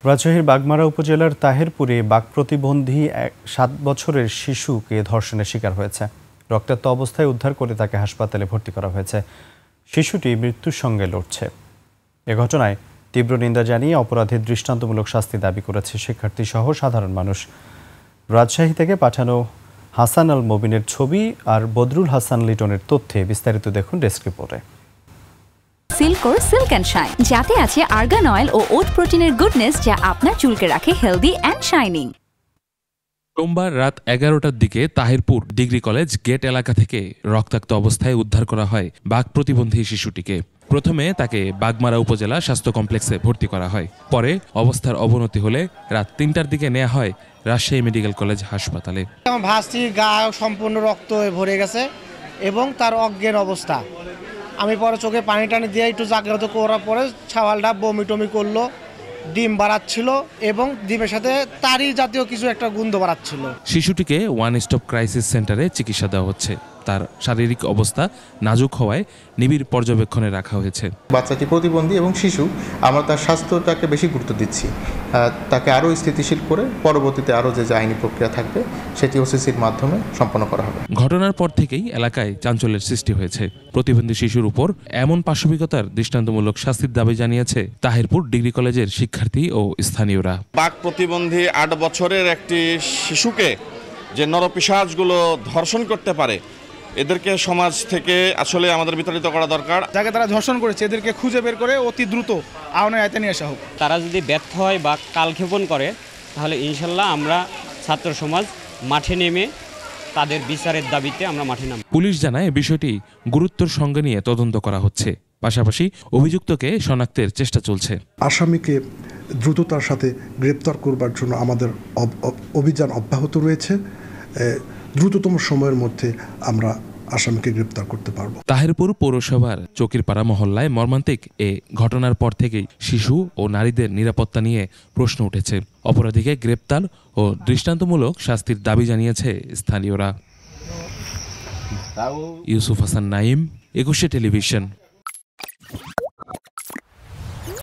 রাজশাহীর বাগমারা উপজেলার তাহেরপুরে বাক প্রতিবন্ধী 7 বছরের শিশুকে ধর্ষণের শিকার হয়েছে। রক্তাক্ত অবস্থায় উদ্ধার করে তাকে হাসপাতালে ভর্তি করা হয়েছে। শিশুটি মৃত্যুর সঙ্গে লড়ছে। এ ঘটনায় তীব্র নিন্দা জানিয়ে অপরাধের দৃষ্টান্তমূলক শাস্তি দাবি করেছে শিক্ষার্থী সহ সাধারণ মানুষ। রাজশাহী থেকে পাঠানো হাসান আল মবিনের ছবি আর বদরুল হাসান লিটনের তথ্যে বিস্তারিত দেখুন ডেস্ক রিপোর্টে। সিল্কোর সিল্ক অ্যান্ড শাইন, যাতে আছে আর্গান অয়েল ও ওট প্রোটিনের গুডনেস, যা আপনার চুলকে রাখে হেলদি অ্যান্ড শাইনিং। সোমবার রাত 11টার দিকে তাহিরপুর ডিগ্রি কলেজ গেট এলাকা থেকে রক্তাক্ত অবস্থায় উদ্ধার করা হয় বাক প্রতিবন্ধী শিশুটিকে। প্রথমে তাকে বাগমারা উপজেলা স্বাস্থ্য কমপ্লেক্সে ভর্তি করা হয়। পরে অবস্থার অবনতি হলে রাত 3টার দিকে নেওয়া হয় রাজশাহী মেডিকেল কলেজ হাসপাতালে। আমার ভাস্তির গা সম্পূর্ণ রক্ত ভরে গেছে এবং তার অজ্ঞান অবস্থা। আমি পরে চোখে পানি টানি দিয়ে একটু জাগ্রত করার পরে ছাওয়ালটা বমি টমি করলো, ডিম বাড়াচ্ছিল এবং ডিমের সাথে তারি জাতীয় কিছু একটা গন্ধ বাড়াচ্ছিল। শিশুটিকে ওয়ান স্টপ ক্রাইসিস সেন্টারে চিকিৎসা দেওয়া হচ্ছে। তার শারীরিক অবস্থা নাজুক হওয়ায় নিবিড় পর্যবেক্ষণে রাখা হয়েছে। বাচ্চাটি প্রতিবন্ধী এবং শিশু, আমরা তার স্বাস্থ্যটাকে বেশি গুরুত্ব দিচ্ছি। তাকে আরও স্থিতিশীল করে পরবর্তীতে আরও যে আইনি প্রক্রিয়া থাকবে সেটি ওসিসির মাধ্যমে সম্পন্ন করা হবে। ঘটনার পর থেকেই এলাকায় চাঞ্চল্যের সৃষ্টি হয়েছে। প্রতিবন্ধী শিশুর উপর এমন পাশবিকতার দৃষ্টান্তমূলক শাস্তির দাবি জানিয়েছে তাহিরপুর ডিগ্রি কলেজের শিক্ষার্থী ও স্থানীয়রা। বাক প্রতিবন্ধী 8 বছরের একটি শিশুকে যে নরপিশাচগুলো ধর্ষণ করতে পারে, এদেরকে সমাজ থেকে আসলে আমাদের বিতাড়িত করা দরকার। যাকে তারা ধর্ষণ করেছে এদেরকে খুঁজে বের করে অতি দ্রুত আইনের আওতায় নিয়ে আসা হোক। তারা যদি ব্যর্থ হয় বা কালক্ষেপণ করে, তাহলে ইনশাল্লাহ আমরা ছাত্র সমাজ মাঠে নেমে তাদের বিচারের দাবিতে আমরা মাঠে নামব। পুলিশ জানায় বিষয়টি গুরুত্বের সঙ্গে নিয়ে তদন্ত করা হচ্ছে। পাশাপাশি অভিযুক্তকে শনাক্তের চেষ্টা চলছে। আসামিকে দ্রুততার সাথে গ্রেপ্তার করবার জন্য আমাদের অভিযান অব্যাহত রয়েছে। দ্রুততম সময়ের মধ্যে আমরা আসামিকে গ্রেপ্তার করতে পারব। তাহিরপুর পৌরসভার চকিরপাড়া মহল্লায় মর্মান্তিক এ ঘটনার পর থেকেই শিশু ও নারীদের নিরাপত্তা নিয়ে প্রশ্ন উঠেছে। অপরাধীকে গ্রেপ্তার ও দৃষ্টান্তমূলক শাস্তির দাবি জানিয়েছে স্থানীয়রা। ইউসুফ হাসান নাইম, 21 টেলিভিশন।